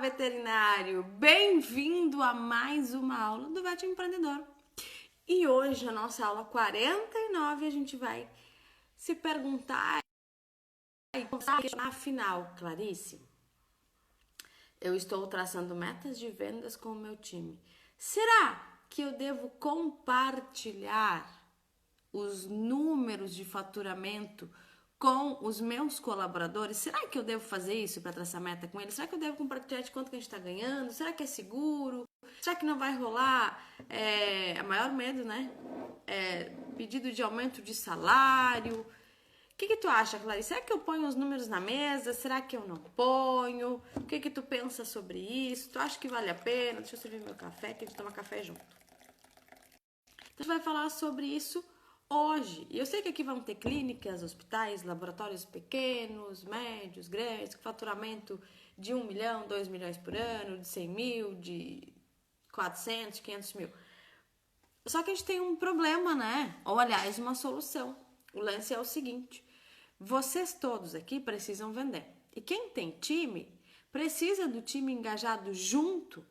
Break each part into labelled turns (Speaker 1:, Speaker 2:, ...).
Speaker 1: veterinário! Bem-vindo a mais uma aula do Vet Empreendedor. E hoje, a nossa aula 49, a gente vai se perguntar e questionar, afinal, Clarice, eu estou traçando metas de vendas com o meu time. Será que eu devo compartilhar os números de faturamento com os meus colaboradores? Será que eu devo fazer isso para traçar meta com eles? Será que eu devo compartilhar de quanto que a gente está ganhando? Será que é seguro? Será que não vai rolar a maior medo, né? Pedido de aumento de salário. O que tu acha, Clarice? Será que eu ponho os números na mesa? Será que eu não ponho? O que tu pensa sobre isso? Tu acha que vale a pena? Deixa eu servir meu café, que a gente toma café junto. Então, a gente vai falar sobre isso hoje. E eu sei que aqui vão ter clínicas, hospitais, laboratórios pequenos, médios, grandes, com faturamento de 1 milhão, 2 milhões por ano, de 100 mil, de 400, 500 mil. Só que a gente tem um problema, né? Ou, aliás, uma solução. O lance é o seguinte: vocês todos aqui precisam vender. E quem tem time, precisa do time engajado junto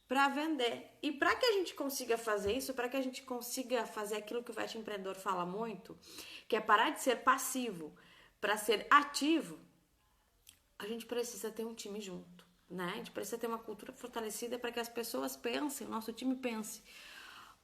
Speaker 1: para vender. E para que a gente consiga fazer isso, para que a gente consiga fazer aquilo que o Vet Empreendedor fala muito, que é parar de ser passivo para ser ativo, a gente precisa ter um time junto, né? A gente precisa ter uma cultura fortalecida para que as pessoas pensem, nosso time pense: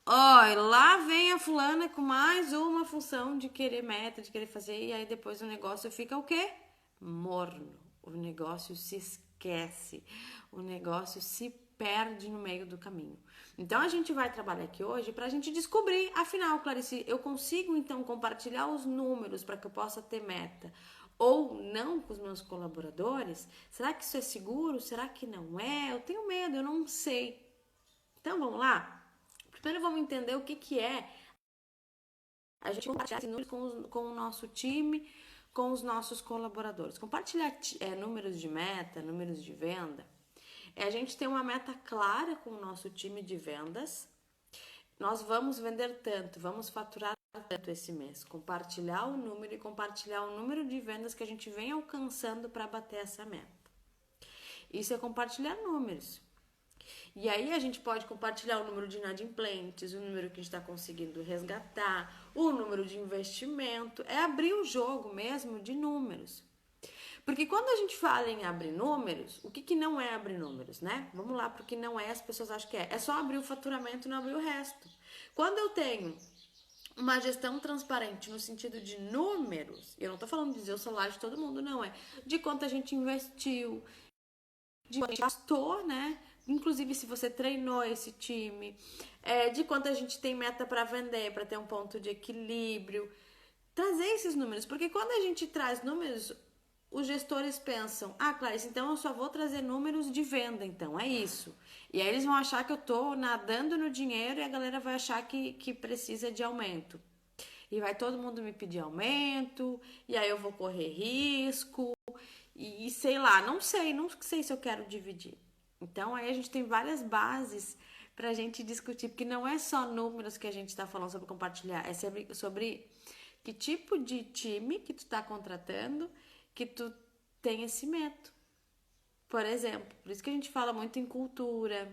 Speaker 1: olha, lá vem a fulana com mais uma função de querer meta, de querer fazer, e aí depois o negócio fica o quê? Morno. O negócio se esquece. O negócio se perde no meio do caminho. Então a gente vai trabalhar aqui hoje para a gente descobrir, afinal, Clarice, eu consigo então compartilhar os números para que eu possa ter meta ou não com os meus colaboradores? Será que isso é seguro? Será que não é? Eu tenho medo, eu não sei. Então vamos lá? Primeiro vamos entender o que é a gente compartilhar números com o nosso time, com os nossos colaboradores. Compartilhar números de meta, números de venda, é a gente ter uma meta clara com o nosso time de vendas. Nós vamos vender tanto, vamos faturar tanto esse mês. Compartilhar o número e compartilhar o número de vendas que a gente vem alcançando para bater essa meta. Isso é compartilhar números. E aí a gente pode compartilhar o número de inadimplentes, o número que a gente está conseguindo resgatar, o número de investimento. É abrir o jogo mesmo de números. Porque quando a gente fala em abrir números, o que não é abrir números, né? Vamos lá para o que não é, as pessoas acham que é. É só abrir o faturamento e não abrir o resto. Quando eu tenho uma gestão transparente no sentido de números, eu não estou falando de dizer o salário de todo mundo, não, é de quanto a gente investiu, de quanto a gente gastou, né? Inclusive se você treinou esse time, de quanto a gente tem meta para vender, para ter um ponto de equilíbrio. Trazer esses números, porque quando a gente traz números, os gestores pensam: ah, Clarice, então eu só vou trazer números de venda, então é isso. E aí eles vão achar que eu tô nadando no dinheiro e a galera vai achar que precisa de aumento. E vai todo mundo me pedir aumento, e aí eu vou correr risco, e sei lá, não sei se eu quero dividir. Então aí a gente tem várias bases pra gente discutir, porque não é só números que a gente tá falando sobre compartilhar, é sobre que tipo de time que tu tá contratando, que tu tem esse método. Por exemplo, por isso que a gente fala muito em cultura,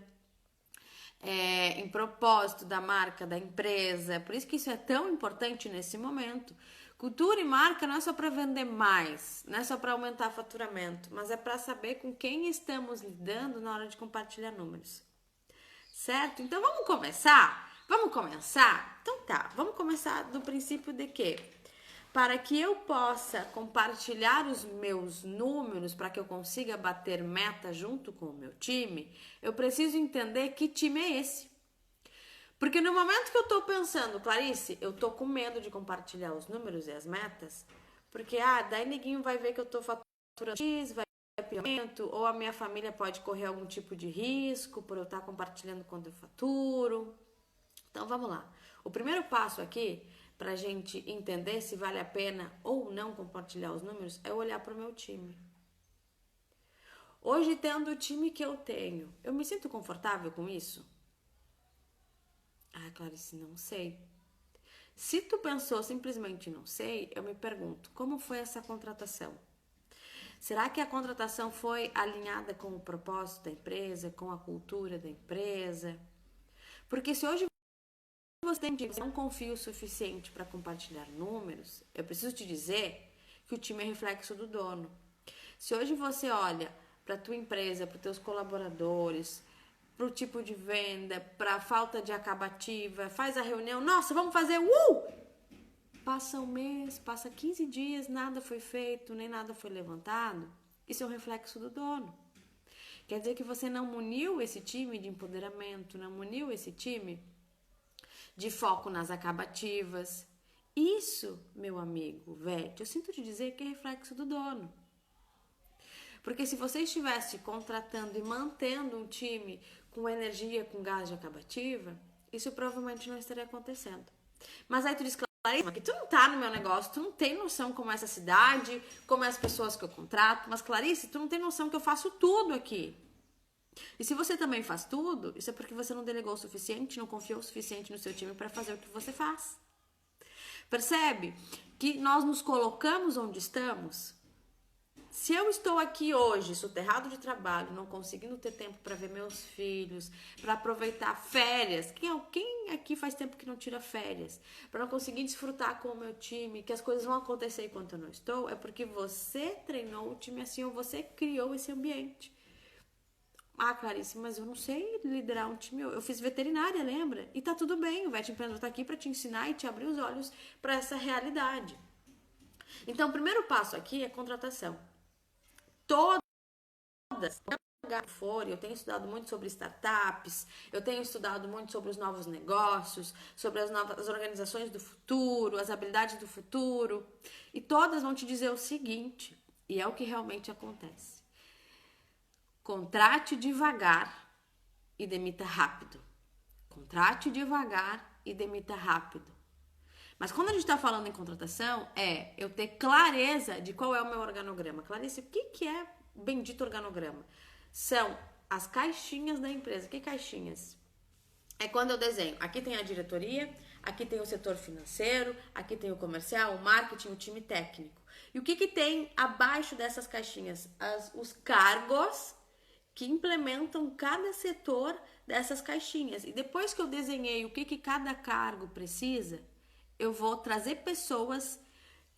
Speaker 1: em propósito da marca, da empresa. Por isso que isso é tão importante nesse momento. Cultura e marca não é só para vender mais, não é só para aumentar faturamento, mas é para saber com quem estamos lidando na hora de compartilhar números. Certo? Então vamos começar? Vamos começar? Então tá, vamos começar do princípio de que para que eu possa compartilhar os meus números, para que eu consiga bater meta junto com o meu time, eu preciso entender que time é esse. Porque no momento que eu tô pensando, Clarice, eu tô com medo de compartilhar os números e as metas, porque daí ninguém vai ver que eu tô faturando X, vai ter aumento, ou a minha família pode correr algum tipo de risco por eu estar compartilhando quando eu faturo. Então vamos lá. O primeiro passo aqui, para a gente entender se vale a pena ou não compartilhar os números, é olhar para o meu time. Hoje, tendo o time que eu tenho, eu me sinto confortável com isso? Clarice, não sei. Se tu pensou simplesmente não sei, eu me pergunto, como foi essa contratação? Será que a contratação foi alinhada com o propósito da empresa, com a cultura da empresa? Porque se hoje você não confia o suficiente para compartilhar números, eu preciso te dizer que o time é reflexo do dono. Se hoje você olha para a tua empresa, para os teus colaboradores, para o tipo de venda, para a falta de acabativa, faz a reunião, nossa, vamos fazer, Passa um mês, passa 15 dias, nada foi feito, nem nada foi levantado. Isso é um reflexo do dono. Quer dizer que você não muniu esse time de empoderamento, não muniu esse time de foco nas acabativas. Isso, meu amigo, Vete, eu sinto te dizer que é reflexo do dono. Porque se você estivesse contratando e mantendo um time com energia, com gás de acabativa, isso provavelmente não estaria acontecendo. Mas aí tu diz, Clarissa, que tu não tá no meu negócio, tu não tem noção como é essa cidade, como é as pessoas que eu contrato, mas Clarice, tu não tem noção que eu faço tudo aqui. E se você também faz tudo, isso é porque você não delegou o suficiente, não confiou o suficiente no seu time para fazer o que você faz. Percebe que nós nos colocamos onde estamos? Se eu estou aqui hoje, soterrado de trabalho, não conseguindo ter tempo para ver meus filhos, para aproveitar férias, quem aqui faz tempo que não tira férias? Para não conseguir desfrutar com o meu time, que as coisas vão acontecer enquanto eu não estou, é porque você treinou o time assim ou você criou esse ambiente. Ah, Clarice, mas eu não sei liderar um time. Eu fiz veterinária, lembra? E tá tudo bem, o Vete Empreendedor tá aqui para te ensinar e te abrir os olhos para essa realidade. Então, o primeiro passo aqui é contratação. Todas, eu tenho estudado muito sobre startups, eu tenho estudado muito sobre os novos negócios, sobre as novas organizações do futuro, as habilidades do futuro, e todas vão te dizer o seguinte, e é o que realmente acontece. Contrate devagar e demita rápido. Contrate devagar e demita rápido. Mas quando a gente está falando em contratação, é eu ter clareza de qual é o meu organograma. Clarice, o que é bendito organograma? São as caixinhas da empresa. Que caixinhas? É quando eu desenho. Aqui tem a diretoria, aqui tem o setor financeiro, aqui tem o comercial, o marketing, o time técnico. E o que tem abaixo dessas caixinhas? Os cargos que implementam cada setor dessas caixinhas. E depois que eu desenhei o que cada cargo precisa, eu vou trazer pessoas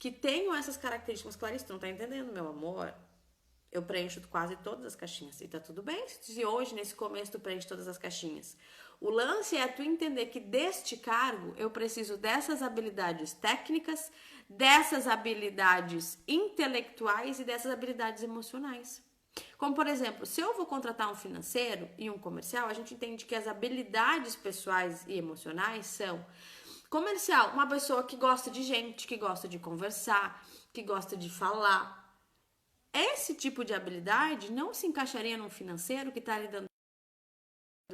Speaker 1: que tenham essas características. Clarice, tu não tá entendendo, meu amor? Eu preencho quase todas as caixinhas. E tá tudo bem se hoje, nesse começo, tu preenche todas as caixinhas. O lance é tu entender que deste cargo eu preciso dessas habilidades técnicas, dessas habilidades intelectuais e dessas habilidades emocionais. Como, por exemplo, se eu vou contratar um financeiro e um comercial, a gente entende que as habilidades pessoais e emocionais são comercial, uma pessoa que gosta de gente, que gosta de conversar, que gosta de falar. Esse tipo de habilidade não se encaixaria num financeiro que está lidando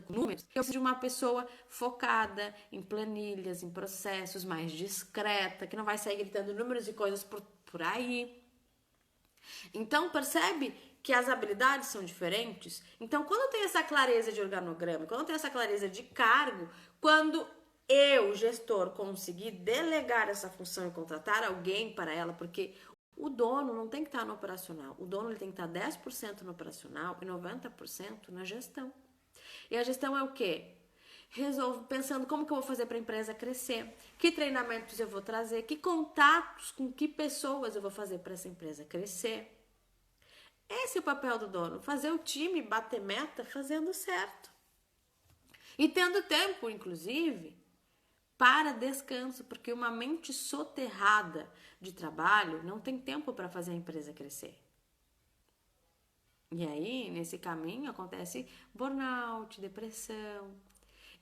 Speaker 1: com números. Eu preciso de uma pessoa focada em planilhas, em processos, mais discreta, que não vai sair gritando números e coisas por aí. Então, percebe que as habilidades são diferentes? Então, quando eu tenho essa clareza de organograma, quando eu tenho essa clareza de cargo, quando eu, gestor, conseguir delegar essa função e contratar alguém para ela, porque o dono não tem que estar no operacional. O dono ele tem que estar 10% no operacional e 90% na gestão. E a gestão é o quê? Pensando como que eu vou fazer para a empresa crescer, que treinamentos eu vou trazer, que contatos com que pessoas eu vou fazer para essa empresa crescer. Esse é o papel do dono, fazer o time bater meta fazendo certo. E tendo tempo, inclusive, para descanso, porque uma mente soterrada de trabalho não tem tempo para fazer a empresa crescer. E aí, nesse caminho, acontece burnout, depressão.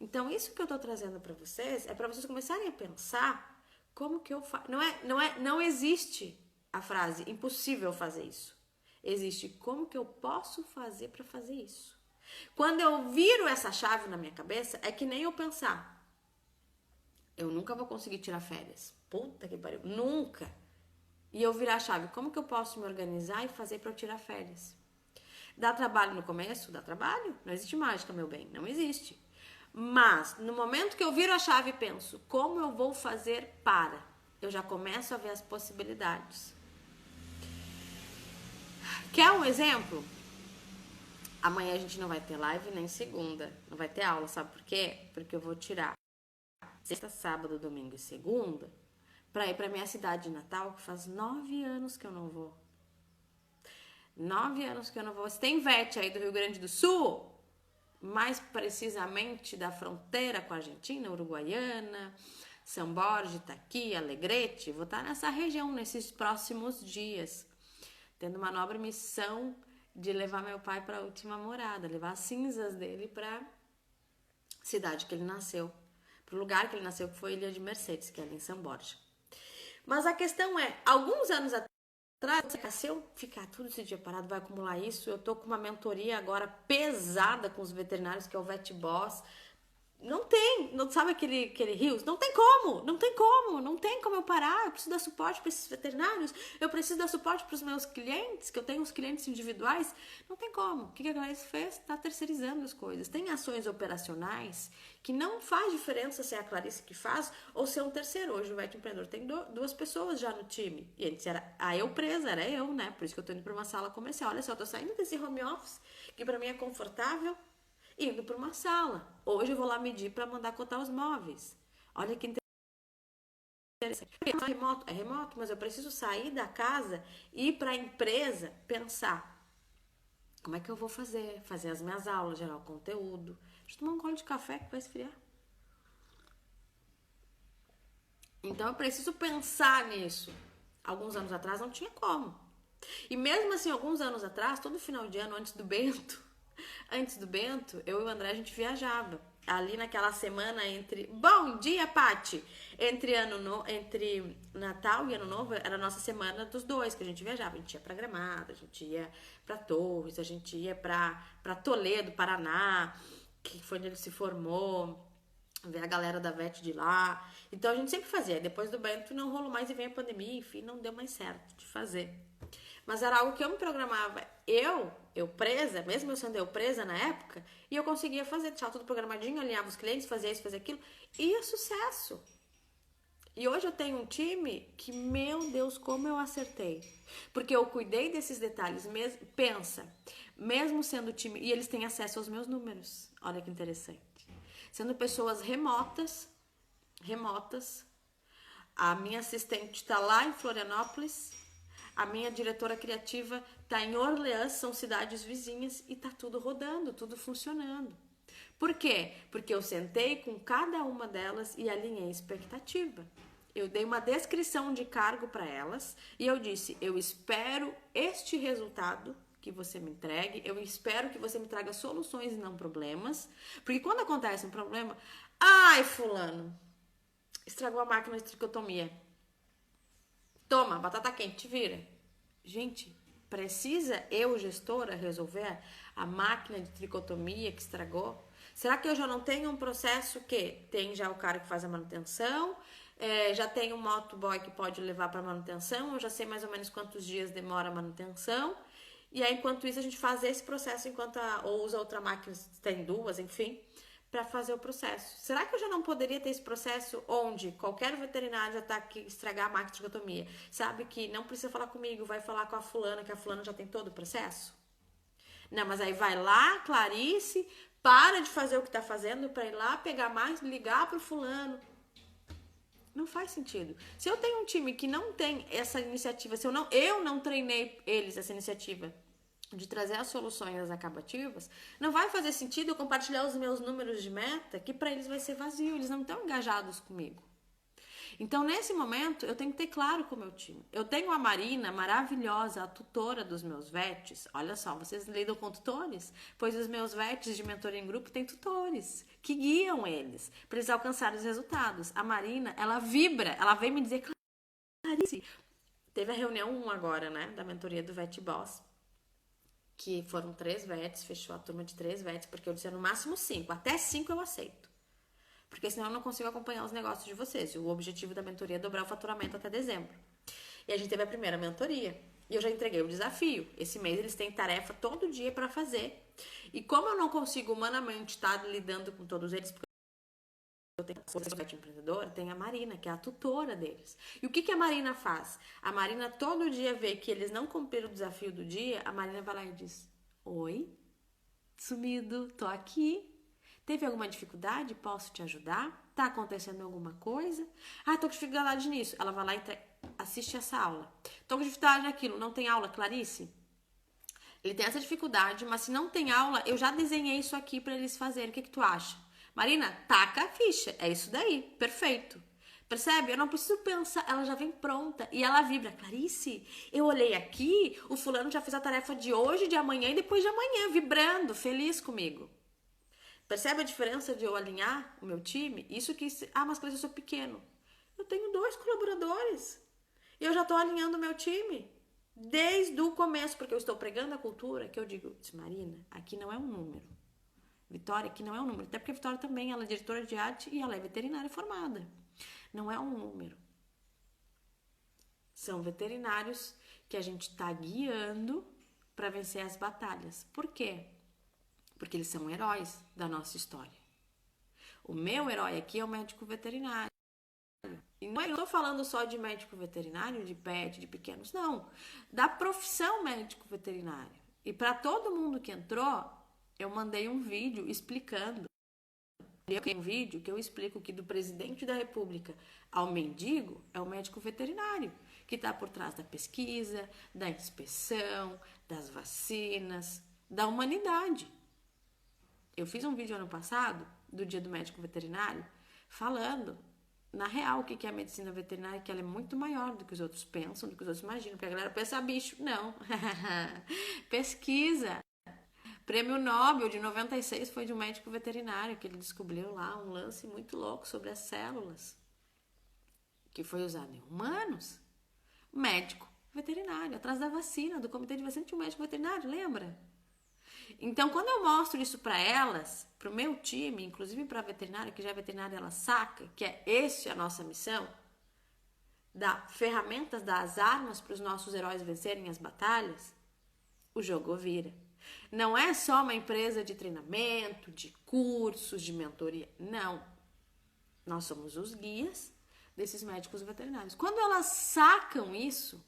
Speaker 1: Então, isso que eu estou trazendo para vocês é para vocês começarem a pensar como que eu faço. Não existe a frase impossível fazer isso. Existe como que eu posso fazer para fazer isso. Quando eu viro essa chave na minha cabeça, é que nem eu pensar. Eu nunca vou conseguir tirar férias. Puta que pariu. Nunca. E eu virar a chave. Como que eu posso me organizar e fazer para eu tirar férias? Dá trabalho no começo? Dá trabalho. Não existe mágica, meu bem. Não existe. Mas, no momento que eu viro a chave e penso, como eu vou fazer para? Eu já começo a ver as possibilidades. Quer um exemplo? Amanhã a gente não vai ter live nem segunda. Não vai ter aula, sabe por quê? Porque eu vou tirar sexta, sábado, domingo e segunda pra ir pra minha cidade de Natal, que faz 9 anos que eu não vou. 9 anos que eu não vou. Você tem Vete aí do Rio Grande do Sul? Mais precisamente da fronteira com a Argentina, Uruguaiana, São Borja, Itaqui, Alegrete. Vou estar nessa região nesses próximos dias, tendo uma nobre missão de levar meu pai para a última morada, levar as cinzas dele para a cidade que ele nasceu, para o lugar que ele nasceu, que foi Ilha de Mercedes, que é ali em São Borja. Mas a questão é, alguns anos atrás, se eu ficar tudo esse dia parado, vai acumular isso. Eu tô com uma mentoria agora pesada com os veterinários, que é o Vet Boss. Não tem, não sabe aquele rios? Não tem como eu parar. Eu preciso dar suporte para esses veterinários, eu preciso dar suporte para os meus clientes, que eu tenho os clientes individuais. Não tem como. O que a Clarice fez? Tá terceirizando as coisas. Tem ações operacionais que não faz diferença se é a Clarice que faz ou se é um terceiro. Hoje o Vet Empreendedor tem duas pessoas já no time. E antes era a eu presa, era eu, né? Por isso que eu tô indo para uma sala comercial. Olha só, eu tô saindo desse home office, que para mim é confortável, indo para uma sala. Hoje eu vou lá medir para mandar cotar os móveis. Olha que interessante. É remoto, mas eu preciso sair da casa e ir para a empresa pensar como é que eu vou fazer as minhas aulas, gerar o conteúdo. Deixa eu tomar um gole de café que vai esfriar. Então eu preciso pensar nisso. Alguns anos atrás não tinha como. E mesmo assim, alguns anos atrás, todo final de ano, antes do Bento, eu e o André, a gente viajava. Ali naquela semana entre... Bom dia, Pati! Entre Natal e Ano Novo, era a nossa semana dos dois, que a gente viajava. A gente ia pra Gramado, a gente ia pra Torres, a gente ia pra Toledo, Paraná, que foi onde ele se formou, ver a galera da VET de lá. Então a gente sempre fazia. Depois do Bento não rolou mais e veio a pandemia, enfim, não deu mais certo de fazer. Mas era algo que eu me programava, eu presa, mesmo eu sendo eu presa na época, e eu conseguia fazer, deixava tudo programadinho, alinhava os clientes, fazia isso, fazia aquilo, e é sucesso. E hoje eu tenho um time que, meu Deus, como eu acertei. Porque eu cuidei desses detalhes, pensa, mesmo sendo time, e eles têm acesso aos meus números, olha que interessante. Sendo pessoas remotas, a minha assistente está lá em Florianópolis, a minha diretora criativa está em Orleans, são cidades vizinhas, e tá tudo rodando, tudo funcionando. Por quê? Porque eu sentei com cada uma delas e alinhei expectativa. Eu dei uma descrição de cargo para elas e eu disse, eu espero este resultado que você me entregue, eu espero que você me traga soluções e não problemas, porque quando acontece um problema, ai fulano, estragou a máquina de tricotomia. Toma, batata quente, te vira. Gente, precisa eu, gestora, resolver a máquina de tricotomia que estragou? Será que eu já não tenho um processo que tem já o cara que faz a manutenção, já tem um motoboy que pode levar para manutenção, eu já sei mais ou menos quantos dias demora a manutenção, e aí enquanto isso a gente faz esse processo ou usa outra máquina, tem duas, enfim, para fazer o processo. Será que eu já não poderia ter esse processo onde qualquer veterinário já está aqui estragar a máquina de tricotomia, sabe que não precisa falar comigo, vai falar com a fulana, que a fulana já tem todo o processo? Não, mas aí vai lá, Clarice, para de fazer o que está fazendo para ir lá pegar mais, ligar para o fulano. Não faz sentido. Se eu tenho um time que não tem essa iniciativa, se eu não treinei eles essa iniciativa de trazer as soluções acabativas, não vai fazer sentido eu compartilhar os meus números de meta, que para eles vai ser vazio, eles não estão engajados comigo. Então, nesse momento, eu tenho que ter claro com o meu time. Eu tenho a Marina, maravilhosa, a tutora dos meus VETs. Olha só, vocês lidam com tutores? Pois os meus VETs de mentoria em grupo têm tutores que guiam eles para eles alcançarem os resultados. A Marina, ela vibra, ela vem me dizer, Clarice, teve a reunião 1 agora, né, da mentoria do Vet Boss, que foram 3 VETs, fechou a turma de 3 VETs, porque eu disse no máximo 5, até 5 eu aceito. Porque senão eu não consigo acompanhar os negócios de vocês. O objetivo da mentoria é dobrar o faturamento até dezembro. E a gente teve a primeira mentoria. E eu já entreguei o desafio. Esse mês eles têm tarefa todo dia para fazer. E como eu não consigo humanamente estar lidando com todos eles, porque tenho a empreendedora, tem a Marina, que é a tutora deles. E o que a Marina faz? A Marina todo dia vê que eles não cumpriram o desafio do dia, a Marina vai lá e diz: oi, sumido, tô aqui. Teve alguma dificuldade? Posso te ajudar? Tá acontecendo alguma coisa? Ah, tô com dificuldade nisso. Ela vai lá e assiste essa aula. Tô com dificuldade naquilo. Não tem aula, Clarice? Ele tem essa dificuldade, mas se não tem aula, eu já desenhei isso aqui para eles fazerem. O que tu acha? Marina, taca a ficha. É isso daí. Perfeito. Percebe? Eu não preciso pensar. Ela já vem pronta. E ela vibra. Clarice, eu olhei aqui, o fulano já fez a tarefa de hoje, de amanhã e depois de amanhã, vibrando, feliz comigo. Percebe a diferença de eu alinhar o meu time? Isso que... mas Clarice, eu sou pequeno. Eu tenho 2 colaboradores. E eu já estou alinhando o meu time. Desde o começo, porque eu estou pregando a cultura, que eu digo, Marina, aqui não é um número. Vitória, aqui não é um número. Até porque a Vitória também, ela é diretora de arte e ela é veterinária formada. Não é um número. São veterinários que a gente está guiando para vencer as batalhas. Por quê? Porque eles são heróis da nossa história. O meu herói aqui é o médico veterinário. E não estou falando só de médico veterinário, de pet, de pequenos, não. Da profissão médico veterinário. E para todo mundo que entrou, eu mandei um vídeo explicando. Um vídeo que eu explico que do presidente da República ao mendigo é o médico veterinário, que está por trás da pesquisa, da inspeção, das vacinas, da humanidade. Eu fiz um vídeo ano passado, do Dia do Médico Veterinário, falando, na real, o que é a medicina veterinária, que ela é muito maior do que os outros pensam, do que os outros imaginam, porque a galera pensa, bicho, não. Pesquisa. Prêmio Nobel de 96 foi de um médico veterinário, que ele descobriu lá um lance muito louco sobre as células, que foi usado em humanos. Médico veterinário, atrás da vacina, do comitê de vacina tinha um médico veterinário, lembra? Então, quando eu mostro isso para elas, para o meu time, inclusive para a veterinária, que já é veterinária, ela saca que é essa a nossa missão, dar ferramentas, dar as armas para os nossos heróis vencerem as batalhas, o jogo vira. Não é só uma empresa de treinamento, de cursos, de mentoria. Não. Nós somos os guias desses médicos veterinários. Quando elas sacam isso,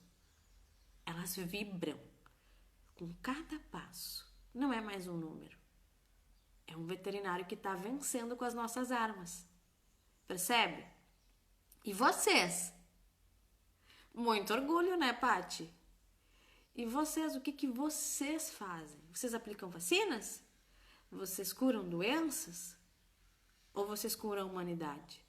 Speaker 1: elas vibram com cada passo. Não é mais um número. É um veterinário que está vencendo com as nossas armas. Percebe? E vocês? Muito orgulho, né, Paty? E vocês, o que vocês fazem? Vocês aplicam vacinas? Vocês curam doenças? Ou vocês curam a humanidade?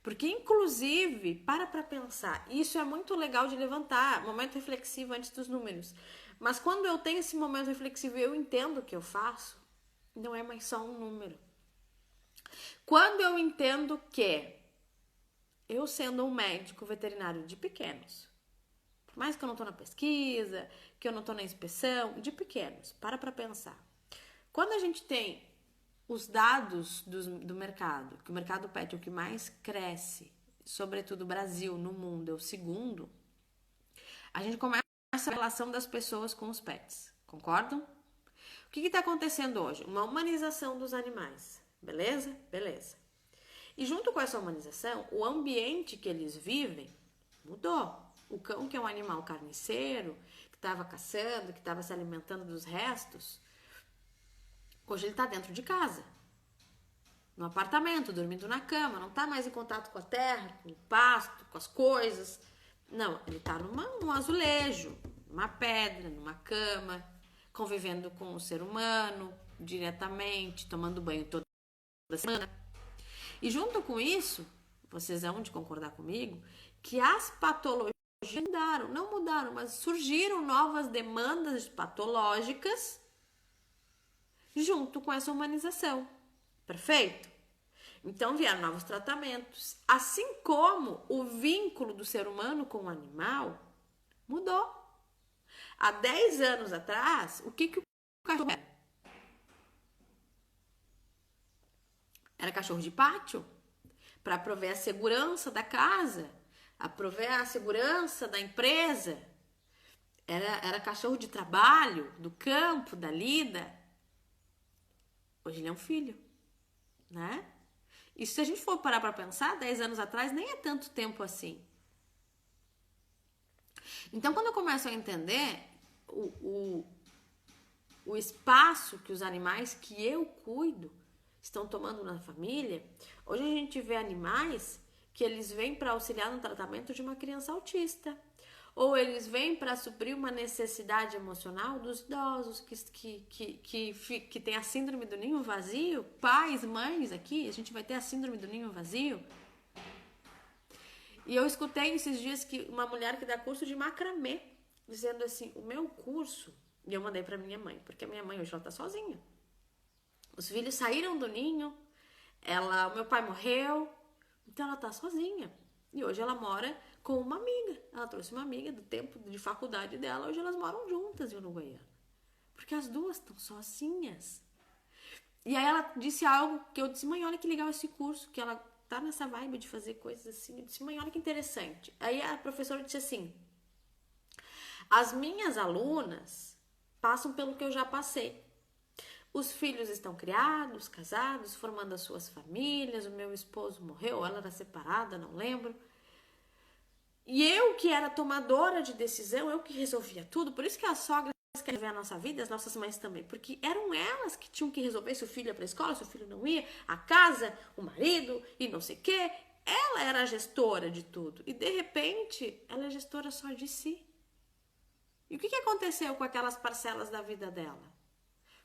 Speaker 1: Porque, inclusive, para pensar, isso é muito legal de levantar, momento reflexivo antes dos números. Mas quando eu tenho esse momento reflexivo e eu entendo o que eu faço, não é mais só um número. Quando eu entendo que eu, sendo um médico veterinário de pequenos, por mais que eu não estou na pesquisa, que eu não estou na inspeção, de pequenos, para pensar. Quando a gente tem os dados do mercado, que o mercado pet é o que mais cresce, sobretudo o Brasil, no mundo, é o segundo, a gente começa a relação das pessoas com os pets, concordam? O que está acontecendo hoje? Uma humanização dos animais, beleza? Beleza. E junto com essa humanização, o ambiente que eles vivem mudou. O cão, que é um animal carniceiro, que estava caçando, que estava se alimentando dos restos, hoje ele está dentro de casa, no apartamento, dormindo na cama, não está mais em contato com a terra, com o pasto, com as coisas. Não, ele está num azulejo, numa pedra, numa cama, convivendo com o ser humano diretamente, tomando banho toda semana. E junto com isso, vocês hão de concordar comigo, que as patologias não mudaram, mas surgiram novas demandas patológicas junto com essa humanização. Perfeito? Então vieram novos tratamentos. Assim como o vínculo do ser humano com o animal mudou. Há 10 anos atrás, o que o cachorro era? Era cachorro de pátio? Para prover a segurança da casa, a prover a segurança da empresa. Era cachorro de trabalho, do campo, da lida. Hoje ele é um filho, né? E se a gente for parar para pensar, 10 anos atrás nem é tanto tempo assim. Então, quando eu começo a entender o espaço que os animais que eu cuido estão tomando na família, hoje a gente vê animais que eles vêm para auxiliar no tratamento de uma criança autista. Ou eles vêm para suprir uma necessidade emocional dos idosos que tem a síndrome do ninho vazio. Pais, mães aqui, a gente vai ter a síndrome do ninho vazio. E eu escutei esses dias que uma mulher que dá curso de macramê, dizendo assim, o meu curso, e eu mandei para minha mãe, porque a minha mãe hoje ela tá sozinha. Os filhos saíram do ninho, o meu pai morreu, então ela tá sozinha. E hoje ela mora com uma amiga. Ela trouxe uma amiga do tempo de faculdade dela. Hoje elas moram juntas em Uruguaiana. Porque as duas estão sozinhas. E aí ela disse algo que eu disse, mãe, olha que legal esse curso. Que ela tá nessa vibe de fazer coisas assim. Eu disse, mãe, olha que interessante. Aí a professora disse assim, as minhas alunas passam pelo que eu já passei. Os filhos estão criados, casados, formando as suas famílias. O meu esposo morreu, ela era separada, não lembro. E eu que era tomadora de decisão, eu que resolvia tudo. Por isso que as sogras querem ver a nossa vida, as nossas mães também. Porque eram elas que tinham que resolver se o filho ia para a escola, se o filho não ia, a casa, o marido e não sei o quê. Ela era a gestora de tudo. E de repente, ela é gestora só de si. E o que aconteceu com aquelas parcelas da vida dela?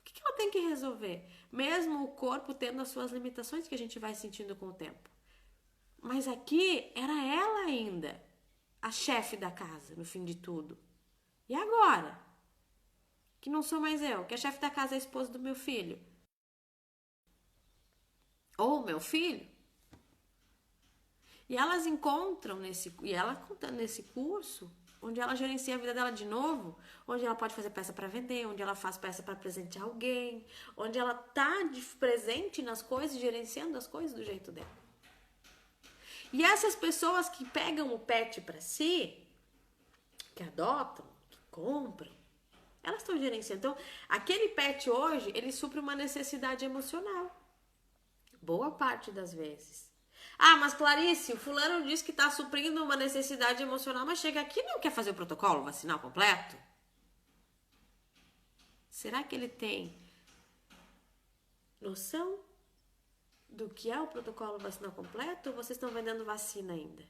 Speaker 1: O que ela tem que resolver? Mesmo o corpo tendo as suas limitações que a gente vai sentindo com o tempo. Mas aqui era ela ainda, a chefe da casa, no fim de tudo. E agora? Que não sou mais eu, que a chefe da casa é a esposa do meu filho. Ou meu filho. E elas encontram ela contando nesse curso, onde ela gerencia a vida dela de novo, onde ela pode fazer peça para vender, onde ela faz peça para presentear alguém, onde ela tá de presente nas coisas, gerenciando as coisas do jeito dela. E essas pessoas que pegam o pet para si, que adotam, que compram, elas estão gerenciando. Então, aquele pet hoje, ele supre uma necessidade emocional. Boa parte das vezes. Ah, mas Clarice, o fulano diz que está suprindo uma necessidade emocional, mas chega aqui e não quer fazer o protocolo vacinal completo? Será que ele tem noção do que é o protocolo vacinal completo ou vocês estão vendendo vacina ainda?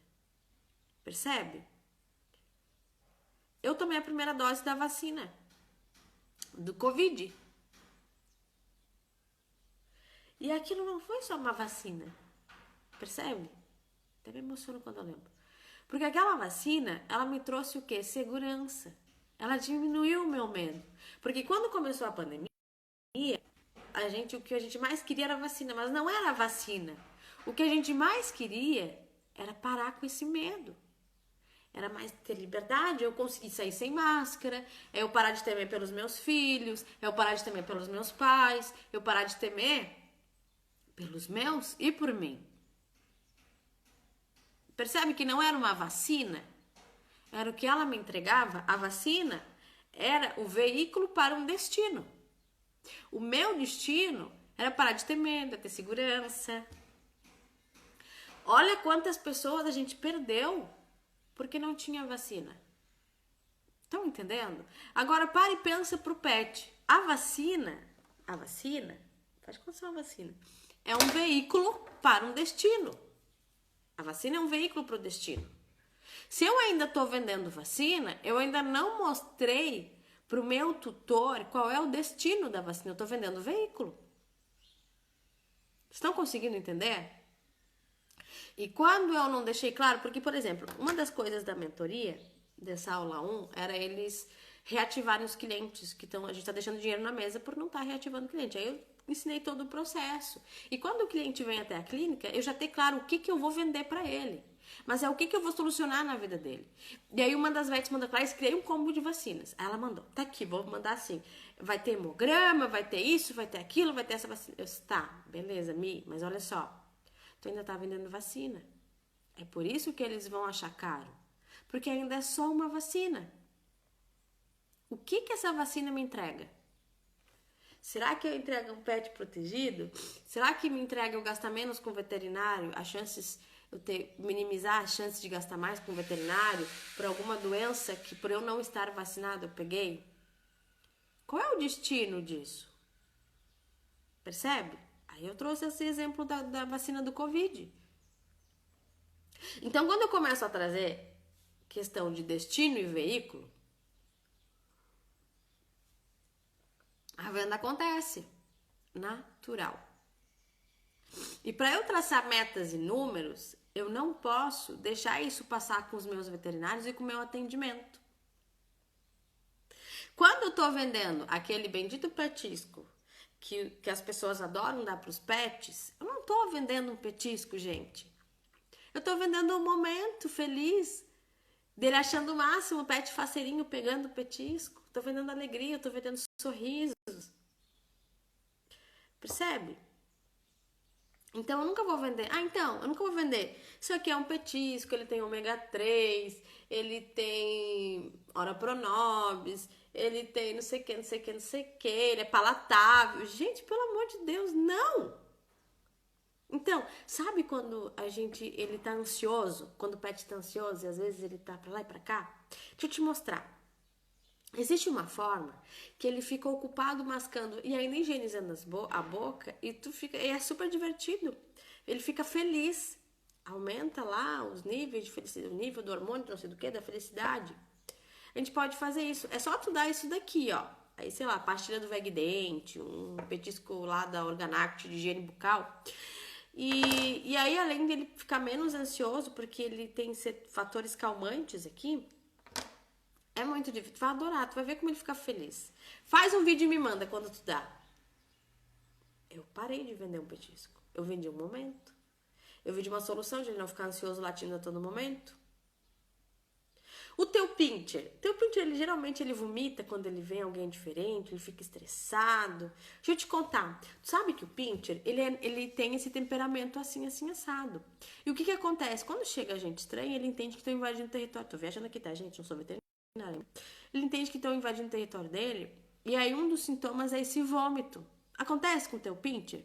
Speaker 1: Percebe? Eu tomei a primeira dose da vacina do Covid. E aquilo não foi só uma vacina. Percebe? Até me emociono quando eu lembro. Porque aquela vacina, ela me trouxe o quê? Segurança. Ela diminuiu o meu medo. Porque quando começou a pandemia, o que a gente mais queria era vacina, mas não era a vacina. O que a gente mais queria era parar com esse medo. Era mais ter liberdade, eu conseguir sair sem máscara, eu parar de temer pelos meus filhos, eu parar de temer pelos meus pais, eu parar de temer pelos meus e por mim. Percebe que não era uma vacina? Era o que ela me entregava. A vacina era o veículo para um destino. O meu destino era parar de ter medo, ter segurança. Olha quantas pessoas a gente perdeu porque não tinha vacina. Estão entendendo? Agora pare e pensa pro pet. A vacina, faz condição a vacina, é um veículo para um destino. A vacina é um veículo para o destino. Se eu ainda estou vendendo vacina, eu ainda não mostrei para o meu tutor qual é o destino da vacina. Eu estou vendendo veículo. Estão conseguindo entender? E quando eu não deixei claro, porque, por exemplo, uma das coisas da mentoria, dessa aula 1, era eles reativarem os clientes que a gente está deixando dinheiro na mesa por não estar reativando o cliente. Aí eu ensinei todo o processo. E quando o cliente vem até a clínica, eu já tenho claro o que eu vou vender para ele. Mas é o que eu vou solucionar na vida dele. E aí uma das vets mandou, Clarice, criei um combo de vacinas. Aí ela mandou, tá aqui, vou mandar assim. Vai ter hemograma, vai ter isso, vai ter aquilo, vai ter essa vacina. Eu disse, tá, beleza, mas olha só. Tu ainda tá vendendo vacina. É por isso que eles vão achar caro. Porque ainda é só uma vacina. O que essa vacina me entrega? Será que eu entrego um pet protegido? Será que me entrega eu gastar menos com o veterinário? As chances, minimizar as chances de gastar mais com o veterinário por alguma doença que por eu não estar vacinado eu peguei? Qual é o destino disso? Percebe? Aí eu trouxe esse exemplo da vacina do Covid. Então, quando eu começo a trazer questão de destino e veículo, a venda acontece. Natural. E para eu traçar metas e números, eu não posso deixar isso passar com os meus veterinários e com o meu atendimento. Quando eu estou vendendo aquele bendito petisco que as pessoas adoram dar para os pets, eu não estou vendendo um petisco, gente. Eu estou vendendo um momento feliz dele achando o máximo, o pet faceirinho pegando o petisco. Estou vendendo alegria, estou vendendo sorrisos. Percebe? Então eu nunca vou vender. Eu nunca vou vender. Isso aqui é um petisco, ele tem ômega 3, ele tem ora pronobis, ele tem não sei o que, não sei o que, não sei o que, ele é palatável. Gente, pelo amor de Deus, não! Então, sabe quando ele tá ansioso, quando o pet tá ansioso e às vezes ele tá pra lá e pra cá? Deixa eu te mostrar. Existe uma forma que ele fica ocupado mascando e ainda higienizando a boca e e é super divertido. Ele fica feliz. Aumenta lá os níveis de felicidade, o nível do hormônio, não sei do que, da felicidade. A gente pode fazer isso. É só tu dar isso daqui, ó. Aí, sei lá, pastilha do Vegdente, um petisco lá da Organact de higiene bucal. E aí, além dele ficar menos ansioso, porque ele tem fatores calmantes aqui, é muito difícil. Tu vai adorar, tu vai ver como ele fica feliz. Faz um vídeo e me manda quando tu dá. Eu parei de vender um petisco. Eu vendi um momento. Eu vendi uma solução de ele não ficar ansioso latindo a todo momento. O teu pincher, ele geralmente ele vomita quando ele vê alguém diferente, ele fica estressado. Deixa eu te contar. Tu sabe que o pincher, ele tem esse temperamento assim, assim, assado. E o que acontece? Quando chega gente estranha, ele entende que estão invadindo o território. Tô viajando aqui, tá, gente? Não sou veterinária. Ele entende que estão invadindo o território dele. E aí um dos sintomas é esse vômito. Acontece com o teu pincher?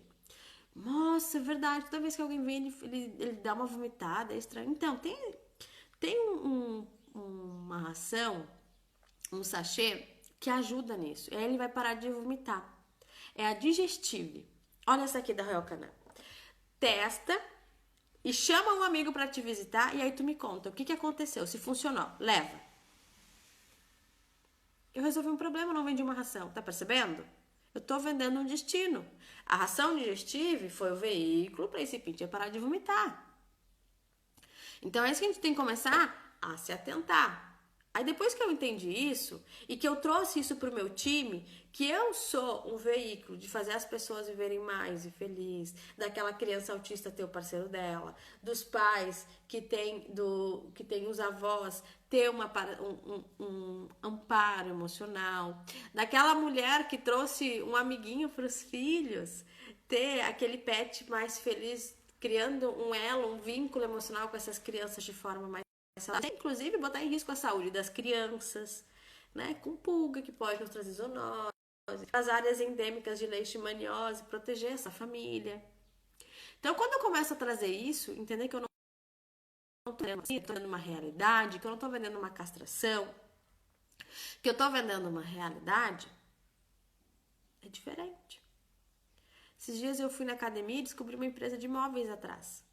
Speaker 1: Nossa, é verdade. Toda vez que alguém vem, ele dá uma vomitada, é estranho. Então, tem uma ração, um sachê, que ajuda nisso. E aí ele vai parar de vomitar. É a Digestive. Olha essa aqui da Royal Canin. Testa e chama um amigo para te visitar e aí tu me conta o que aconteceu, se funcionou. Leva. Eu resolvi um problema, não vendi uma ração. Tá percebendo? Eu tô vendendo um destino. A ração Digestive foi o veículo para esse pincher parar de vomitar. Então é isso que a gente tem que começar a se atentar. Aí depois que eu entendi isso e que eu trouxe isso pro meu time, que eu sou um veículo de fazer as pessoas viverem mais e felizes, daquela criança autista ter o parceiro dela, dos pais que tem os avós ter um amparo emocional, daquela mulher que trouxe um amiguinho para os filhos, ter aquele pet mais feliz, criando um elo, um vínculo emocional com essas crianças de forma mais saudável, inclusive botar em risco a saúde das crianças, né, com pulga que pode nos trazer zoonose, as áreas endêmicas de leishmaniose, proteger essa família. Então, quando eu começo a trazer isso, entender que eu não estou vendendo uma realidade, que eu não estou vendendo uma castração, que eu estou vendendo uma realidade, é diferente. Esses dias eu fui na academia e descobri uma empresa de móveis atrás.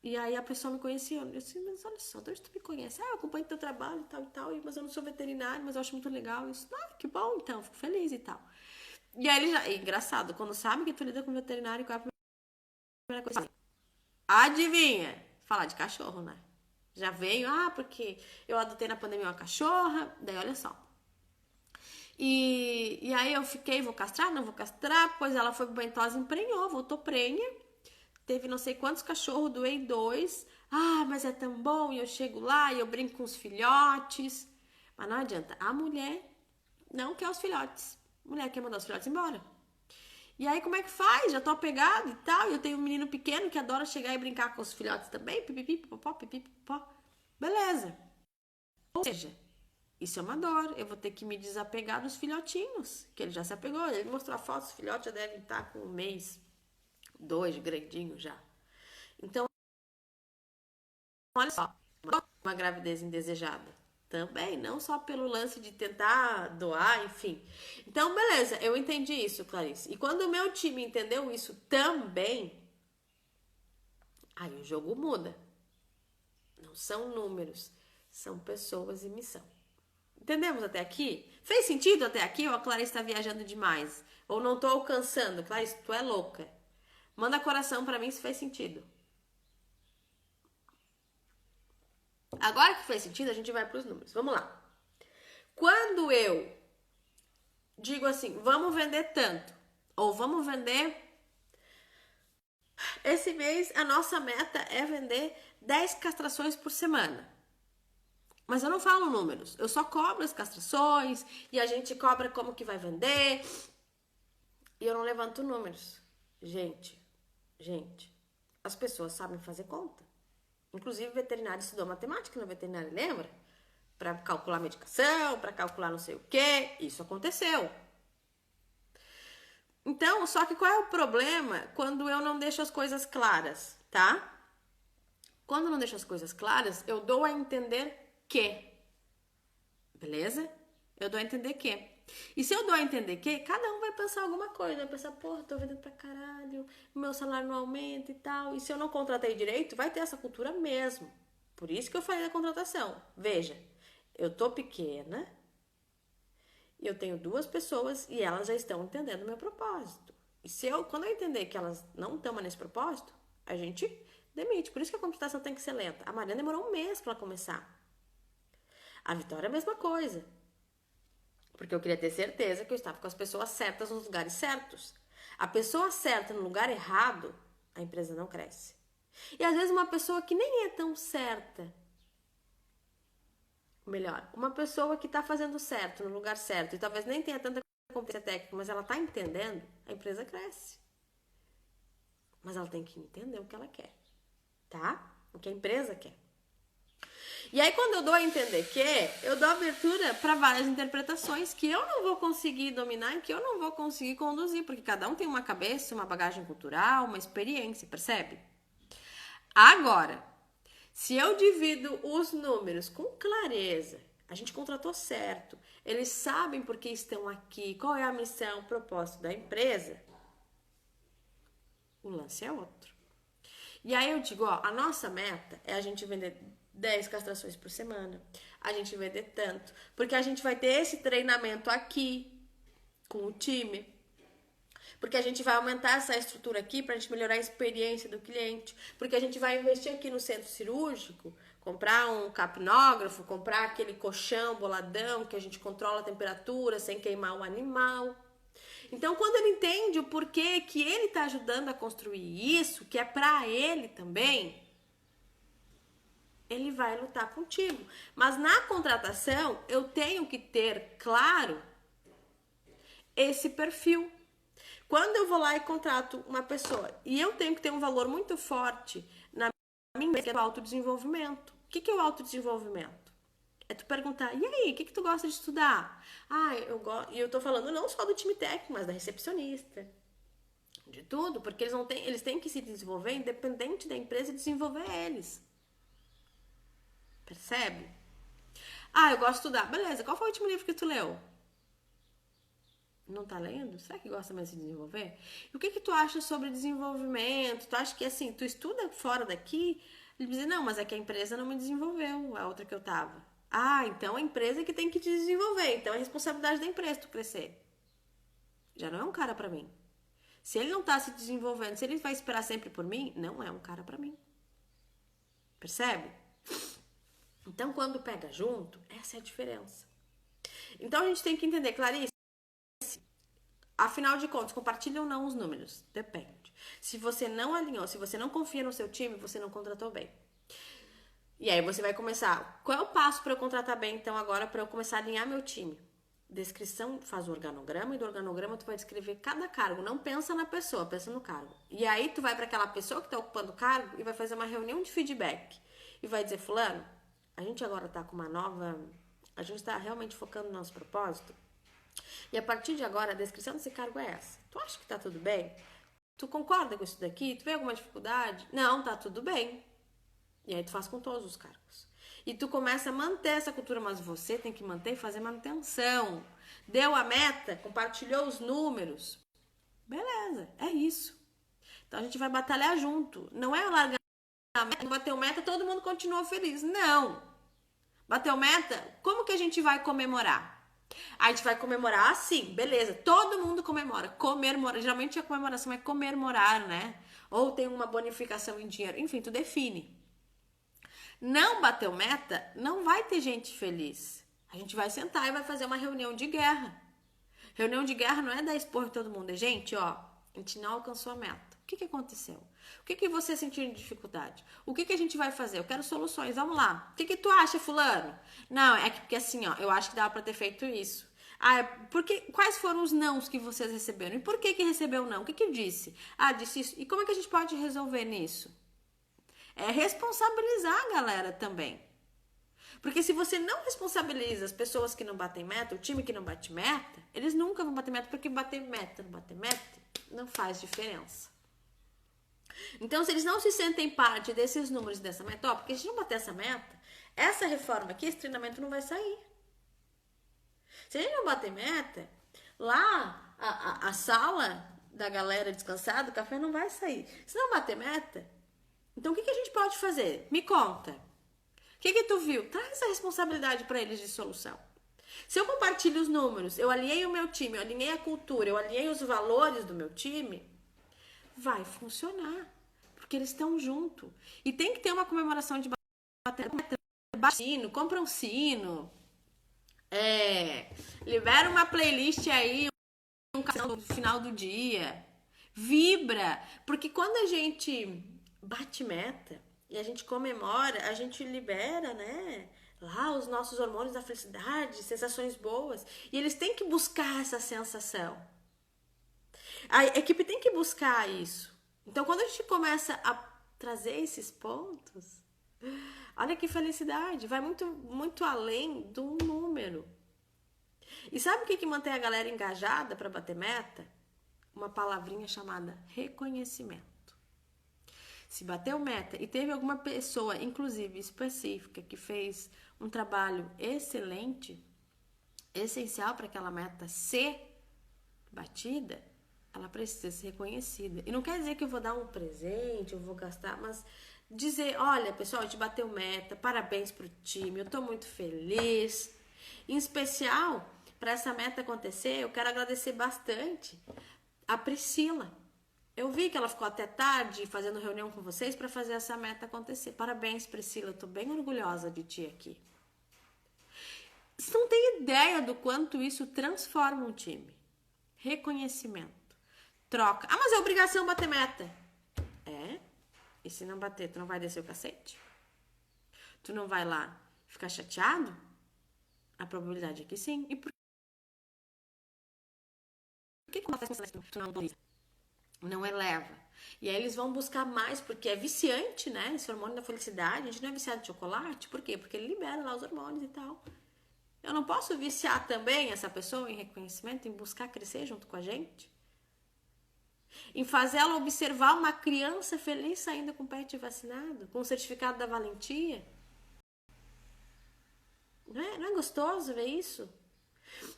Speaker 1: E aí a pessoa me conhecia. Eu disse, mas olha só, de onde tu me conhece? Eu acompanho teu trabalho e tal, mas eu não sou veterinário, mas eu acho muito legal. Eu disse, que bom então, fico feliz e tal. E aí ele já... É engraçado, quando sabe que tu lida com veterinário, qual é a primeira coisa? Adivinha? Falar de cachorro, né? Já veio, porque eu adotei na pandemia uma cachorra, daí olha só. E aí eu fiquei, vou castrar, não vou castrar, pois ela foi bentosa, emprenhou, voltou prenha. Teve não sei quantos cachorros, doei 2. Mas é tão bom, e eu chego lá e eu brinco com os filhotes. Mas não adianta, a mulher não quer os filhotes. A mulher quer mandar os filhotes embora. E aí como é que faz? Já tô apegado e tal, e eu tenho um menino pequeno que adora chegar e brincar com os filhotes também, pipipi, popó, pipipi, popó. Beleza. Ou seja, Isso é uma dor. Eu vou ter que me desapegar dos filhotinhos, que ele já se apegou. Ele mostrou a foto, os filhotes já devem estar com 1 mês, 2, grandinho já. Então, olha só, uma gravidez indesejada. Também, não só pelo lance de tentar doar, enfim. Então, beleza, eu entendi isso, Clarice. E quando o meu time entendeu isso também, aí o jogo muda. Não são números, são pessoas e missão. Entendemos até aqui? Fez sentido até aqui ou a Clarice está viajando demais? Ou não tô alcançando? Clarice, tu é louca. Manda coração pra mim se fez sentido. Agora que fez sentido, a gente vai pros números. Vamos lá. Quando eu digo assim, vamos vender tanto, ou vamos vender... Esse mês, a nossa meta é vender 10 castrações por semana. Mas eu não falo números, eu só cobro as castrações e a gente cobra como que vai vender e eu não levanto números. Gente, as pessoas sabem fazer conta. Inclusive, o veterinário estudou matemática no veterinário, lembra? Para calcular medicação, para calcular não sei o quê. Isso aconteceu. Então, só que qual é o problema quando eu não deixo as coisas claras, tá? Quando eu não deixo as coisas claras, eu dou a entender que. Beleza? Eu dou a entender que. E se eu dou a entender que, cada um vai pensar alguma coisa. Vai pensar, porra, tô vendendo pra caralho, meu salário não aumenta e tal. E se eu não contratei direito, vai ter essa cultura mesmo. Por isso que eu falei da contratação. Veja, eu tô pequena e eu tenho 2 pessoas e elas já estão entendendo o meu propósito. E quando eu entender que elas não estão nesse propósito, a gente demite. Por isso que a contratação tem que ser lenta. A Mariana demorou 1 mês pra ela começar. A Vitória é a mesma coisa. Porque eu queria ter certeza que eu estava com as pessoas certas nos lugares certos. A pessoa certa no lugar errado, a empresa não cresce. E às vezes uma pessoa que nem é tão certa, melhor, uma pessoa que está fazendo certo no lugar certo e talvez nem tenha tanta competência técnica, mas ela está entendendo, a empresa cresce. Mas ela tem que entender o que ela quer, tá? O que a empresa quer. E aí, quando eu dou a entender que, eu dou abertura para várias interpretações que eu não vou conseguir dominar e que eu não vou conseguir conduzir, porque cada um tem uma cabeça, uma bagagem cultural, uma experiência, percebe? Agora, se eu divido os números com clareza, a gente contratou certo, eles sabem por que estão aqui, qual é a missão, o propósito da empresa, o lance é outro. E aí eu digo, ó, a nossa meta é a gente vender 10 castrações por semana, a gente vender tanto, porque a gente vai ter esse treinamento aqui com o time, porque a gente vai aumentar essa estrutura aqui para a gente melhorar a experiência do cliente, porque a gente vai investir aqui no centro cirúrgico, comprar um capnógrafo, comprar aquele colchão boladão que a gente controla a temperatura sem queimar o animal. Então, quando ele entende o porquê que ele está ajudando a construir isso, que é para ele também, ele vai lutar contigo. Mas na contratação, eu tenho que ter claro esse perfil. Quando eu vou lá e contrato uma pessoa, e eu tenho que ter um valor muito forte na minha empresa, que é o autodesenvolvimento. O que é o autodesenvolvimento? É tu perguntar, e aí, o que tu gosta de estudar? Ah, eu gosto. E eu tô falando não só do time técnico, mas da recepcionista. De tudo, porque eles têm que se desenvolver independente da empresa desenvolver eles. Percebe? Ah, eu gosto de estudar. Beleza, qual foi o último livro que tu leu? Não tá lendo? Será que gosta mais de desenvolver? E o que tu acha sobre desenvolvimento? Tu acha que, assim, tu estuda fora daqui? Ele diz, não, mas é que a empresa não me desenvolveu, a outra que eu tava. Ah, então a empresa é que tem que te desenvolver. Então é responsabilidade da empresa tu crescer. Já não é um cara pra mim. Se ele não tá se desenvolvendo, se ele vai esperar sempre por mim, não é um cara pra mim. Percebe? Então, quando pega junto, essa é a diferença. Então, a gente tem que entender, Clarice, afinal de contas, compartilha ou não os números? Depende. Se você não alinhou, se você não confia no seu time, você não contratou bem. E aí você vai começar, qual é o passo para eu contratar bem, então, agora, para eu começar a alinhar meu time? Descrição, faz o organograma, e do organograma tu vai descrever cada cargo. Não pensa na pessoa, pensa no cargo. E aí tu vai para aquela pessoa que está ocupando o cargo e vai fazer uma reunião de feedback. E vai dizer, fulano, a gente agora tá com uma nova A gente está realmente focando no nosso propósito? E a partir de agora, a descrição desse cargo é essa. Tu acha que tá tudo bem? Tu concorda com isso daqui? Tu vê alguma dificuldade? Não, tá tudo bem. E aí tu faz com todos os cargos. E tu começa a manter essa cultura, mas você tem que manter e fazer manutenção. Deu a meta, compartilhou os números. Beleza, é isso. Então a gente vai batalhar junto. Não é largar a meta, bateu meta, todo mundo continua feliz. Não. Bateu meta, como que a gente vai comemorar? A gente vai comemorar assim, beleza. Todo mundo comemora. Comemora. Geralmente a comemoração é comemorar, né? Ou tem uma bonificação em dinheiro. Enfim, tu define. Não bateu meta, não vai ter gente feliz. A gente vai sentar e vai fazer uma reunião de guerra. Reunião de guerra não é dar expor em todo mundo. É, gente, ó, a gente não alcançou a meta. O que aconteceu? O que você sentiu de dificuldade? O que a gente vai fazer? Eu quero soluções, vamos lá. O que tu acha, fulano? Não, é que porque assim, ó, eu acho que dava pra ter feito isso. Ah, quais foram os nãos que vocês receberam? E por que recebeu não? O que eu disse? Ah, disse isso. E como é que a gente pode resolver nisso? É responsabilizar a galera também. Porque se você não responsabiliza as pessoas que não batem meta, o time que não bate meta, eles nunca vão bater meta, porque bater meta, não faz diferença. Então, se eles não se sentem parte desses números dessa meta, ó, porque se não bater essa meta, essa reforma aqui, esse treinamento não vai sair. Se a gente não bater meta, lá a sala da galera descansada, o café não vai sair. Se não bater meta, então o que a gente pode fazer? Me conta. O que tu viu? Traz a responsabilidade para eles de solução. Se eu compartilho os números, eu alinhei o meu time, eu alinhei a cultura, eu alinhei os valores do meu time, vai funcionar. Porque eles estão junto. E tem que ter uma comemoração de bater sino, compra um sino. Libera uma playlist aí, um canal no final do dia. Vibra. Porque quando a gente bate meta e a gente comemora, a gente libera, né? Lá os nossos hormônios da felicidade, sensações boas. E eles têm que buscar essa sensação. A equipe tem que buscar isso. Então, quando a gente começa a trazer esses pontos, olha que felicidade. Vai muito, muito além do número. E sabe o que mantém a galera engajada para bater meta? Uma palavrinha chamada reconhecimento. Se bateu meta e teve alguma pessoa, inclusive específica, que fez um trabalho excelente, essencial para aquela meta ser batida, ela precisa ser reconhecida. E não quer dizer que eu vou dar um presente, eu vou gastar, mas dizer, olha, pessoal, a gente bateu meta, parabéns pro time, eu tô muito feliz. Em especial, para essa meta acontecer, eu quero agradecer bastante a Priscila. Eu vi que ela ficou até tarde fazendo reunião com vocês para fazer essa meta acontecer. Parabéns, Priscila, eu tô bem orgulhosa de ti aqui. Você não tem ideia do quanto isso transforma um time. Reconhecimento. Troca. Ah, mas é obrigação bater meta. É? E se não bater, tu não vai descer o cacete? Tu não vai lá ficar chateado? A probabilidade é que sim. E por que tu não autoriza? Não eleva. E aí eles vão buscar mais, porque é viciante, né? Esse hormônio da felicidade. A gente não é viciado de chocolate. Por quê? Porque ele libera lá os hormônios e tal. Eu não posso viciar também essa pessoa em reconhecimento, em buscar crescer junto com a gente? Em fazer ela observar uma criança feliz saindo com o pet vacinado, com o certificado da valentia? Não é gostoso ver isso?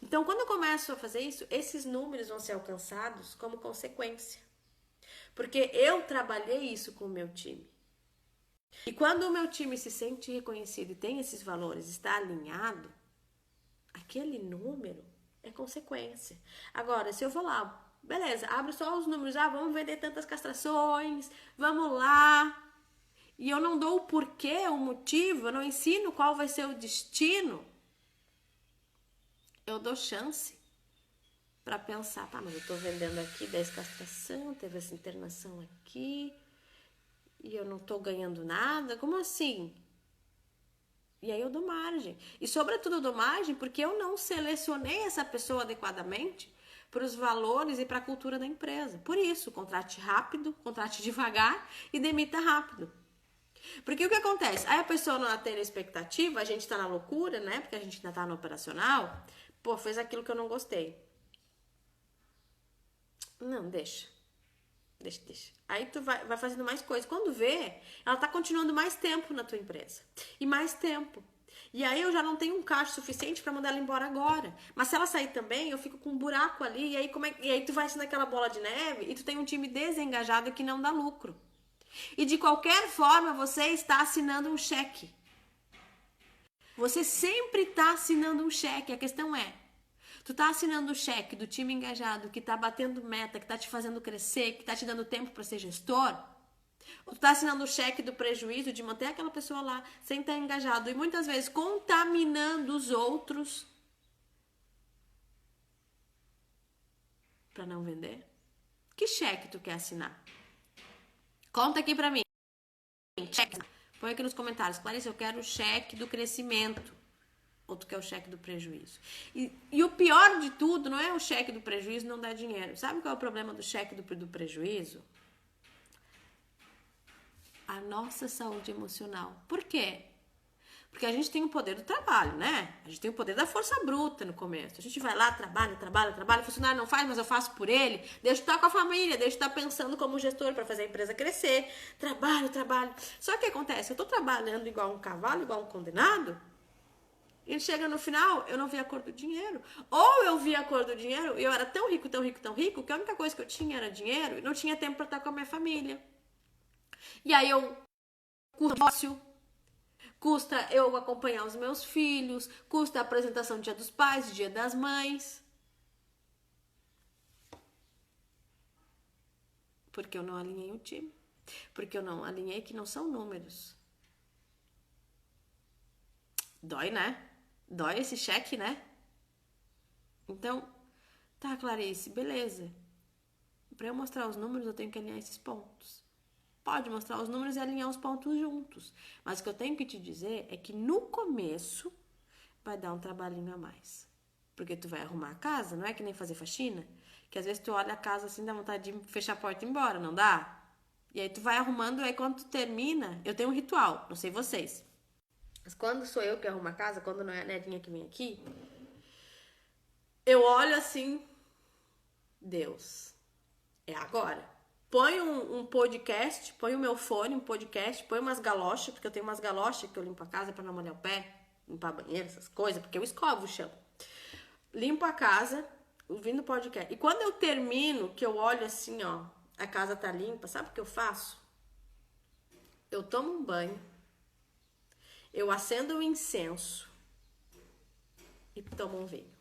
Speaker 1: Então, quando eu começo a fazer isso, esses números vão ser alcançados como consequência. Porque eu trabalhei isso com o meu time. E quando o meu time se sente reconhecido e tem esses valores, está alinhado, aquele número é consequência. Agora, se eu vou lá, beleza, abre só os números, vamos vender tantas castrações, vamos lá. E eu não dou o porquê, o motivo, eu não ensino qual vai ser o destino. Eu dou chance para pensar, mas eu tô vendendo aqui 10 castração, teve essa internação aqui, e eu não tô ganhando nada, como assim? E aí eu dou margem. E sobretudo eu dou margem porque eu não selecionei essa pessoa adequadamente para os valores e para a cultura da empresa. Por isso, contrate rápido, contrate devagar e demita rápido. Porque o que acontece? Aí a pessoa não atende a expectativa, a gente tá na loucura, né? Porque a gente ainda tá no operacional. Pô, fez aquilo que eu não gostei. Não, deixa. Deixa. Aí tu vai fazendo mais coisas. Quando vê, ela tá continuando mais tempo na tua empresa. E mais tempo. E aí eu já não tenho um caixa suficiente para mandar ela embora agora. Mas se ela sair também, eu fico com um buraco ali. E aí tu vai sendo aquela bola de neve e tu tem um time desengajado que não dá lucro. E de qualquer forma, você está assinando um cheque. Você sempre está assinando um cheque. A questão é, tu tá assinando o cheque do time engajado, que tá batendo meta, que tá te fazendo crescer, que tá te dando tempo para ser gestor? Ou tu tá assinando o cheque do prejuízo de manter aquela pessoa lá sem estar engajado e muitas vezes contaminando os outros para não vender? Que cheque tu quer assinar? Conta aqui para mim. Cheque. Põe aqui nos comentários. Clarice, eu quero o cheque do crescimento. Ou tu quer o cheque do prejuízo. E o pior de tudo não é o cheque do prejuízo não dar dinheiro. Sabe qual é o problema do cheque do prejuízo? A nossa saúde emocional. Por quê? Porque a gente tem o poder do trabalho, né? A gente tem o poder da força bruta no começo. A gente vai lá, trabalha, o funcionário não faz, mas eu faço por ele. Deixa eu estar com a família, deixa eu estar pensando como gestor para fazer a empresa crescer. Trabalho. Só que o que acontece? Eu tô trabalhando igual um cavalo, igual um condenado. E chega no final, eu não vi a cor do dinheiro. Ou eu vi a cor do dinheiro e eu era tão rico, que a única coisa que eu tinha era dinheiro e não tinha tempo para estar com a minha família. E aí eu custa eu acompanhar os meus filhos, custa a apresentação do Dia dos Pais, Dia das Mães. Porque eu não alinhei o time. Porque eu não alinhei que não são números. Dói, né? Dói esse cheque, né? Então, tá, Clarice, beleza. Para eu mostrar os números, eu tenho que alinhar esses pontos. Pode mostrar os números e alinhar os pontos juntos. Mas o que eu tenho que te dizer é que no começo vai dar um trabalhinho a mais. Porque tu vai arrumar a casa, não é que nem fazer faxina, que às vezes tu olha a casa assim, dá vontade de fechar a porta e ir embora, não dá? E aí tu vai arrumando, aí quando tu termina, eu tenho um ritual, não sei vocês. Mas quando sou eu que arrumo a casa, quando não é a netinha que vem aqui, eu olho assim, Deus, é agora. Põe um podcast, põe o meu fone, um podcast, põe umas galochas, porque eu tenho umas galochas que eu limpo a casa pra não molhar o pé, limpar a banheira, essas coisas, porque eu escovo o chão. Limpo a casa, ouvindo o podcast. E quando eu termino, que eu olho assim, ó, a casa tá limpa, sabe o que eu faço? Eu tomo um banho, eu acendo o incenso e tomo um vinho.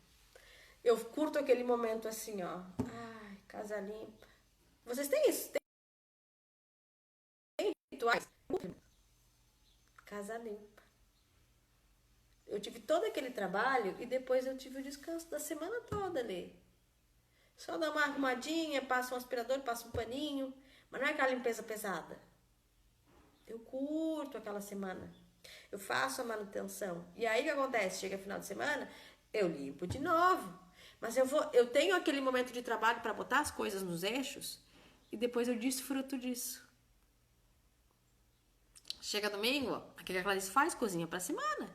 Speaker 1: Eu curto aquele momento assim, ó. Ai, casa limpa. Vocês têm isso? Tem rituais? Casa limpa. Eu tive todo aquele trabalho e depois eu tive o descanso da semana toda ali. Só dá uma arrumadinha, passa um aspirador, passa um paninho. Mas não é aquela limpeza pesada. Eu curto aquela semana. Eu faço a manutenção. E aí o que acontece? Chega final de semana, eu limpo de novo. Mas eu tenho aquele momento de trabalho para botar as coisas nos eixos e depois eu desfruto disso. Chega domingo, o que a Clarice faz? Cozinha pra semana.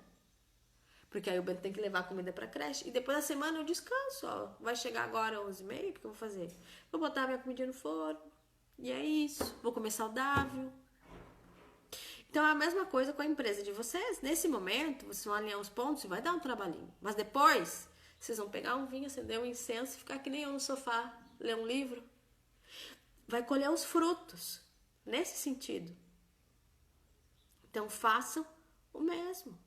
Speaker 1: Porque aí o Bento tem que levar a comida pra creche. E depois da semana eu descanso, ó. Vai chegar agora 11h30, o que eu vou fazer? Vou botar minha comidinha no forno. E é isso. Vou comer saudável. Então é a mesma coisa com a empresa de vocês. Nesse momento, vocês vão alinhar os pontos e vai dar um trabalhinho. Mas depois, vocês vão pegar um vinho, acender um incenso e ficar que nem eu no sofá, ler um livro. Vai colher os frutos. Nesse sentido. Então façam o mesmo.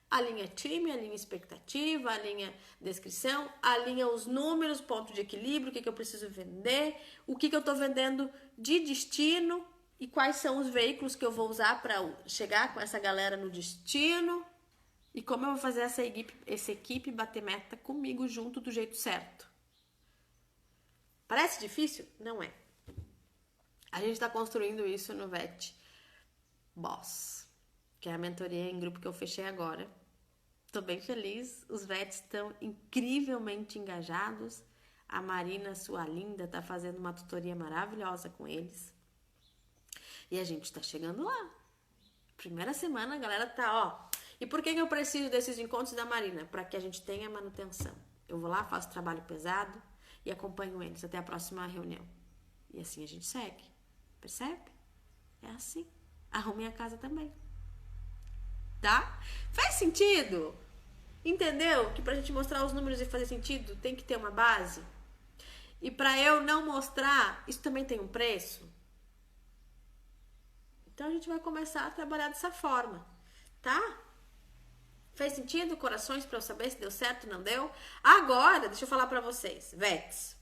Speaker 1: Alinha time, alinha expectativa, alinha descrição, alinha os números, ponto de equilíbrio, o que eu preciso vender, o que eu estou vendendo de destino e quais são os veículos que eu vou usar para chegar com essa galera no destino e como eu vou fazer essa equipe bater meta comigo junto do jeito certo. Parece difícil? Não é. A gente está construindo isso no VET Boss, que é a mentoria em grupo que eu fechei agora. Tô bem feliz, os VETs estão incrivelmente engajados. A Marina, sua linda, tá fazendo uma tutoria maravilhosa com eles. E a gente tá chegando lá. Primeira semana a galera tá, ó. E por que eu preciso desses encontros da Marina? Para que a gente tenha manutenção. Eu vou lá, faço trabalho pesado e acompanho eles até a próxima reunião. E assim a gente segue. Percebe? É assim. Arrume a casa também. Tá? Faz sentido? Entendeu? Que pra gente mostrar os números e fazer sentido, tem que ter uma base. E pra eu não mostrar, isso também tem um preço. Então a gente vai começar a trabalhar dessa forma, tá? Fez sentido? Corações pra eu saber se deu certo ou não deu? Agora, deixa eu falar pra vocês. Vets,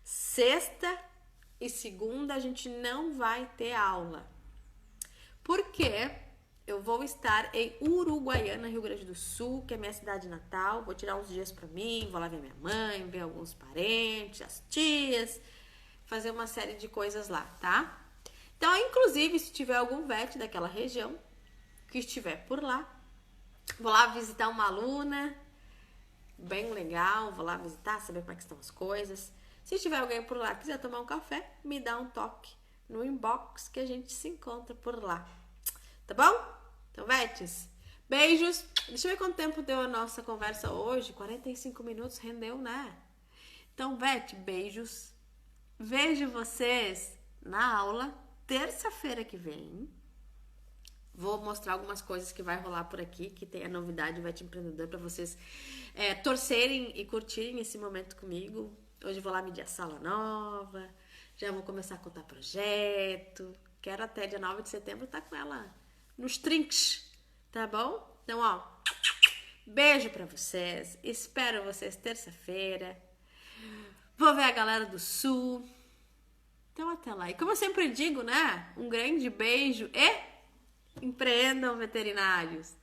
Speaker 1: sexta e segunda a gente não vai ter aula. Por quê? Eu vou estar em Uruguaiana, Rio Grande do Sul, que é minha cidade natal. Vou tirar uns dias pra mim, vou lá ver minha mãe, ver alguns parentes, as tias, fazer uma série de coisas lá, tá? Então, inclusive, se tiver algum VET daquela região que estiver por lá, vou lá visitar uma aluna, bem legal, vou lá visitar, saber como é que estão as coisas. Se tiver alguém por lá que quiser tomar um café, me dá um toque no inbox que a gente se encontra por lá. Tá bom? Então, Vetes, beijos. Deixa eu ver quanto tempo deu a nossa conversa hoje. 45 minutos, rendeu, né? Então, Vete, beijos. Vejo vocês na aula terça-feira que vem. Vou mostrar algumas coisas que vai rolar por aqui, que tem a novidade Vete Empreendedor, para vocês torcerem e curtirem esse momento comigo. Hoje vou lá medir a sala nova, já vou começar a contar projeto. Quero até dia 9 de setembro estar com ela nos trinks, tá bom? Então, ó, beijo pra vocês. Espero vocês terça-feira. Vou ver a galera do Sul. Então, até lá. E como eu sempre digo, né? Um grande beijo e empreendam, veterinários.